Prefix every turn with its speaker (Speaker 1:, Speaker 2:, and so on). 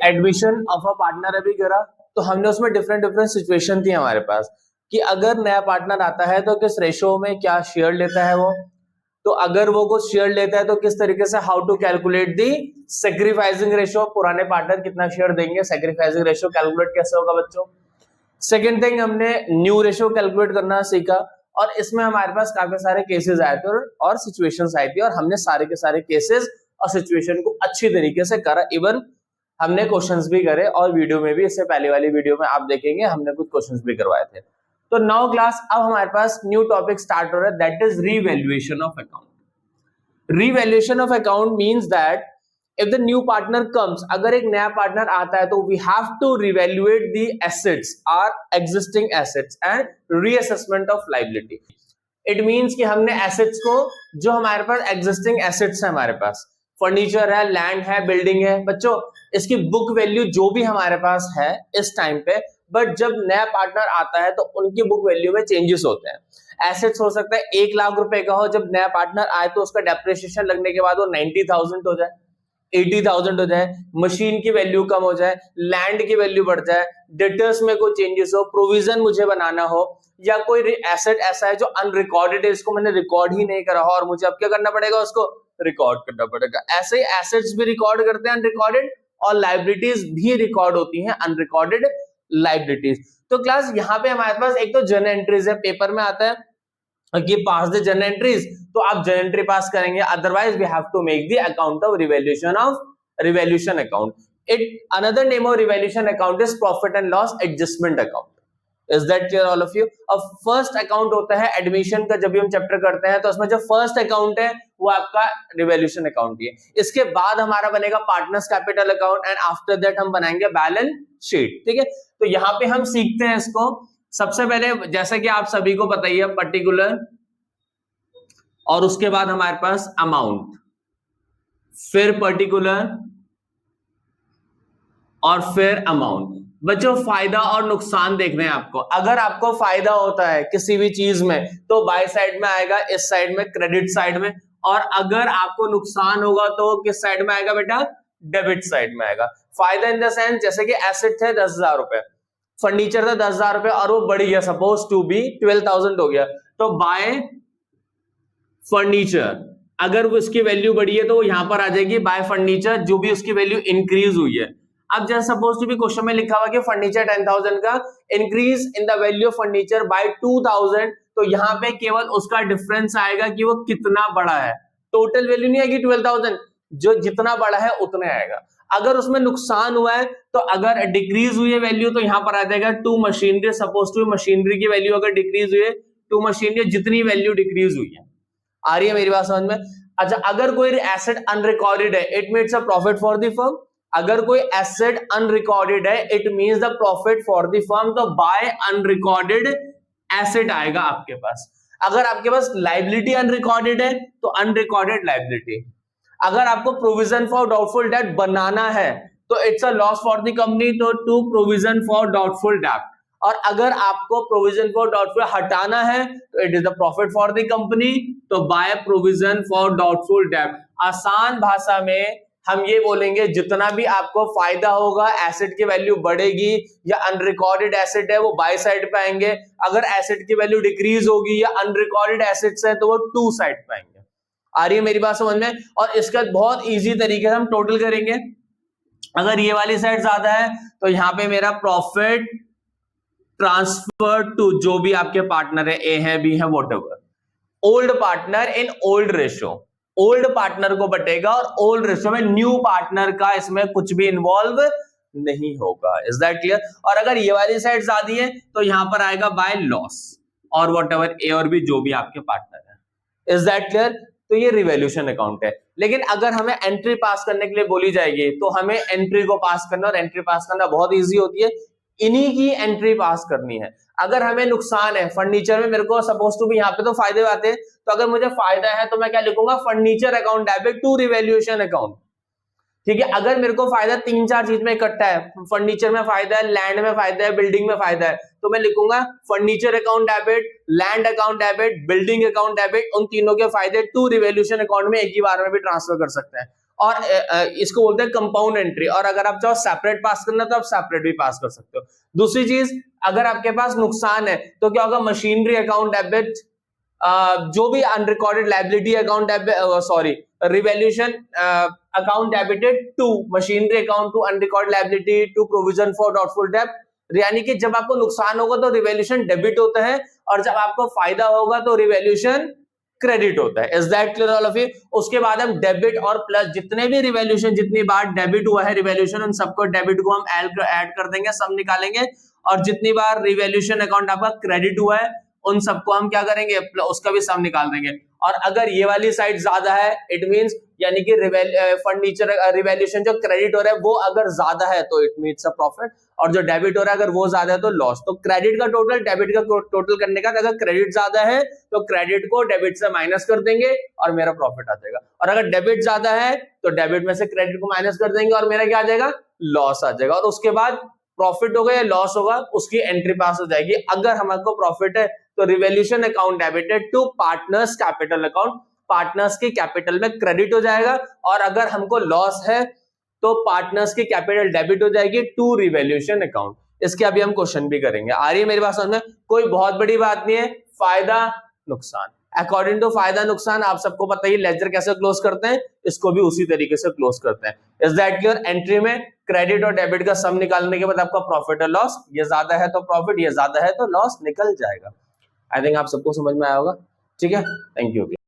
Speaker 1: Admission of a partner अभी करा तो हमने उसमें डिफरेंट डिफरेंट सिचुएशन थी हमारे पास कि अगर नया पार्टनर आता है तो किस रेशो में क्या शेयर लेता है वो, तो अगर वो कुछ शेयर लेता है तो किस तरीके से how to calculate the sacrificing ratio, पुराने पार्टनर कितना शेयर देंगे, सेक्रीफाइसिंग रेशो कैलकुलेट कैसे होगा बच्चों। सेकेंड थिंग हमने न्यू रेशो कैलकुलेट करना सीखा और इसमें हमारे पास काफी सारे केसेस आए थे और सिचुएशंस आई थी और हमने सारे के सारे केसेस और सिचुएशन को अच्छी तरीके से करा। इवन हमने क्वेश्चंस भी करे और वीडियो में भी, इससे पहले वाली वीडियो में आप देखेंगे हमने कुछ क्वेश्चंस भी करवाए थे। तो नाउ क्लास अब हमारे पास न्यू टॉपिक स्टार्ट हो रहा है, that is revaluation of account. Revaluation of account means that if the new partner comes, अगर एक नया पार्टनर आता है तो we have to revaluate the assets, our existing assets and reassessment of liability. It means कि हमने assets को, जो हमारे पास existing assets है, हमारे पास फर्नीचर है, लैंड है, बिल्डिंग है, बच्चों इसकी बुक वैल्यू जो भी हमारे पास है इस टाइम पे, बट जब नया पार्टनर आता है तो उनकी बुक वैल्यू में चेंजेस होते हैं। एसेट्स हो सकता है 1 लाख रुपए का हो, जब नया पार्टनर आए तो उसका डेप्रिसिएशन लगने के बाद वो 90,000 हो जाए, 80,000 हो जाए, मशीन की वैल्यू कम हो जाए, लैंड की वैल्यू बढ़ जाए, डेटर्स में कोई चेंजेस हो, प्रोविजन मुझे बनाना हो, या कोई एसेट ऐसा है जो अनरिकॉर्डेड है, इसको मैंने रिकॉर्ड ही नहीं करा हो और मुझे अब क्या करना पड़ेगा, उसको रिकॉर्ड करना पड़ेगा। ऐसे ही एसेट्स भी रिकॉर्ड करते हैं अनरिकॉर्डेड और लाइबिलिटीज भी रिकॉर्ड होती हैं अनरिकॉर्डेड लाइबिलिटीज। तो क्लास यहाँ पे हमारे पास एक तो जर्नल एंट्रीज है, पेपर में आता है कि पास द जर्नल एंट्रीज, तो आप जर्नल एंट्री पास करेंगे, otherwise we have to make the account of revaluation account. It another name of revaluation account is profit and loss adjustment account. Is that clear all of you? अब first account होता है admission का, जब भी हम chapter करते हैं तो उसमें जो फर्स्ट अकाउंट है वो आपका रिवैल्यूएशन अकाउंट ही है। इसके बाद हमारा बनेगा partners capital account and after that हम बनाएंगे बैलेंस शीट। ठीक है, तो यहाँ पे हम सीखते हैं इसको। सबसे पहले जैसा कि आप सभी को पता ही है, पर्टिकुलर और उसके बाद हमारे पास अमाउंट, फिर पर्टिकुलर और फिर अमाउंट। बच्चों फायदा और नुकसान देखने हैं आपको। अगर आपको फायदा होता है किसी भी चीज में तो बाय साइड में आएगा, इस साइड में क्रेडिट साइड में, और अगर आपको नुकसान होगा तो किस साइड में आएगा बेटा, डेबिट साइड में आएगा। फायदा इन द सेंस जैसे कि एसेट थे 10,000 रुपए, फर्नीचर था 10,000 रुपए और वो बढ़ गया, सपोज टू बी 12,000 हो गया, तो बाय फर्नीचर, अगर वो उसकी वैल्यू बढ़ी है तो वो यहां पर आ जाएगी बाय फर्नीचर, जो भी उसकी वैल्यू इंक्रीज हुई है। अब जैसे सपोज टू बी क्वेश्चन में लिखा हुआ कि फर्नीचर 10,000 का increase in the value of furniture bye 2,000, तो यहाँ पे केवल उसका डिफरेंस आएगा कि वो कितना बड़ा है, टोटल वैल्यू नहीं आएगी 12,000, जो जितना बड़ा है उतने आएगा। अगर उसमें नुकसान हुआ है तो अगर डिक्रीज हुई है वैल्यू तो यहां पर आ जाएगा to machinery, suppose to machinery की वैल्यू अगर डिक्रीज हुई है, टू मशीनरी जितनी वैल्यू डिक्रीज हुई है। आ रही है मेरी बात समझ में? अच्छा, अगर कोई एसेट अनरिकॉर्डेड है, it means a profit for the firm. अगर कोई एसेट अनरिकॉर्डेड है, it means the profit for the firm, तो बाय अनरिकॉर्डेड एसेट आएगा आपके पास। अगर आपके पास लाइबिलिटी अनरिकॉर्डेड है तो अनरिकॉर्डेड लाइबिलिटी। अगर आपको प्रोविजन फॉर डाउटफुल डेट बनाना है तो it's a loss for the company, तो to provision for doubtful debt. और अगर आपको प्रोविजन फॉर डाउटफुल हटाना है तो it is the profit for the company, तो by provision for doubtful debt. आसान भाषा में हम ये बोलेंगे जितना भी आपको फायदा होगा, एसेट की वैल्यू बढ़ेगी या अनरिकॉर्डेड एसेट है वो बाय साइड पे आएंगे, अगर एसेट की वैल्यू डिक्रीज होगी या अनरिकॉर्डेड एसेट्स है तो वो टू साइड पे आएंगे। आ रही है मेरी बात समझ में? और इसका बहुत इजी तरीके से हम टोटल करेंगे। अगर ये वाली साइड ज्यादा है तो यहां पे मेरा प्रॉफिट ट्रांसफर टू जो भी आपके पार्टनर है, ए है, बी है, whatever, old partner in old ratio, old partner को बटेगा और ओल्ड रेशो में न्यू पार्टनर का इसमें कुछ भी इन्वॉल्व नहीं होगा। Is that clear? और अगर ये वाली साइड ज्यादा है तो यहां पर आएगा बाय लॉस और व्हाटएवर, ए और बी जो भी आपके पार्टनर है। Is that clear? तो ये रिवैल्यूएशन अकाउंट है। लेकिन अगर हमें एंट्री पास करने के लिए बोली जाएगी तो हमें एंट्री को पास करना, और एंट्री पास करना बहुत इजी होती है, इन्हीं की एंट्री पास करनी है। अगर हमें नुकसान है फर्नीचर में, मेरे को सपोज टू भी यहाँ पे तो फायदे आते हैं, तो अगर मुझे फायदा है तो मैं क्या लिखूंगा, furniture account debit to revaluation account. ठीक है, अगर मेरे को फायदा 3-4 चीज में इकट्ठा है, फर्नीचर में फायदा है, लैंड में फायदा है, बिल्डिंग में फायदा है, तो मैं लिखूंगा furniture account debit, land account debit, building account debit, उन तीनों के फायदे टू रिवैल्यूएशन अकाउंट में एक ही बार में भी ट्रांसफर कर सकते हैं। और इसको बोलते हैं कंपाउंड एंट्री। और अगर आप चाहो सेपरेट पास करना तो आप सेपरेट भी पास कर सकते हो। दूसरी चीज, अगर आपके पास नुकसान है तो क्या होगा, मशीनरी अकाउंट डेबिट, जो भी unrecorded liability account, sorry, revaluation account debited to machinery account, to unrecorded liability, to provision for doubtful डेब्ट। यानी कि जब आपको नुकसान होगा तो रिवैल्यूएशन डेबिट होता है, और जब आपको फायदा होगा तो रिवैल्यूएशन क्रेडिट होता है। Is that clear all of you? उसके बाद हम डेबिट और प्लस, जितने भी रिवैल्यूएशन, जितनी बार डेबिट हुआ है रिवैल्यूएशन, उन सबको डेबिट को हम ऐड कर देंगे, सब निकालेंगे, और जितनी बार रिवैल्यूएशन अकाउंट आपका क्रेडिट हुआ है उन सबको हम क्या करेंगे, उसका भी सम निकाल देंगे। और अगर ये वाली साइड ज्यादा है, इट मींस यानी कि फर्नीचर रिवैल्यूएशन जो क्रेडिट हो रहा है वो अगर ज्यादा है तो इट मीन्स अ प्रॉफिट, और जो डेबिट हो रहा है अगर वो ज्यादा है तो लॉस। तो क्रेडिट का टोटल डेबिट का टोटल करने का, अगर क्रेडिट ज्यादा है तो क्रेडिट को डेबिट से माइनस कर देंगे और मेरा प्रॉफिट आ जाएगा, और अगर डेबिट ज्यादा है तो डेबिट में से क्रेडिट को माइनस कर देंगे और मेरा क्या आ जाएगा, लॉस आ जाएगा। और उसके बाद प्रॉफिट होगा या लॉस होगा उसकी एंट्री पास हो जाएगी। अगर हमको प्रॉफिट है तो revaluation account debited to partners capital account, partners की कैपिटल में क्रेडिट हो जाएगा, और अगर हमको लॉस है तो पार्टनर्स की कैपिटल डेबिट हो जाएगी टू रिवैल्यूएशन अकाउंट। इसके अभी हम क्वेश्चन भी करेंगे। आ रही है मेरी बात समझ में? कोई बहुत बड़ी बात नहीं है। फायदा नुकसान, अकॉर्डिंग टू फायदा नुकसान आप सबको पता ही लेजर कैसे क्लोज करते हैं, इसको भी उसी तरीके से क्लोज करते हैं। Is that clear? एंट्री में क्रेडिट और डेबिट का सम निकालने के बाद आपका प्रॉफिट और लॉस, ये ज्यादा है तो प्रॉफिट, ये ज्यादा है तो लॉस निकल जाएगा। आई थिंक आप सबको समझ में आया होगा। ठीक है, थैंक यू।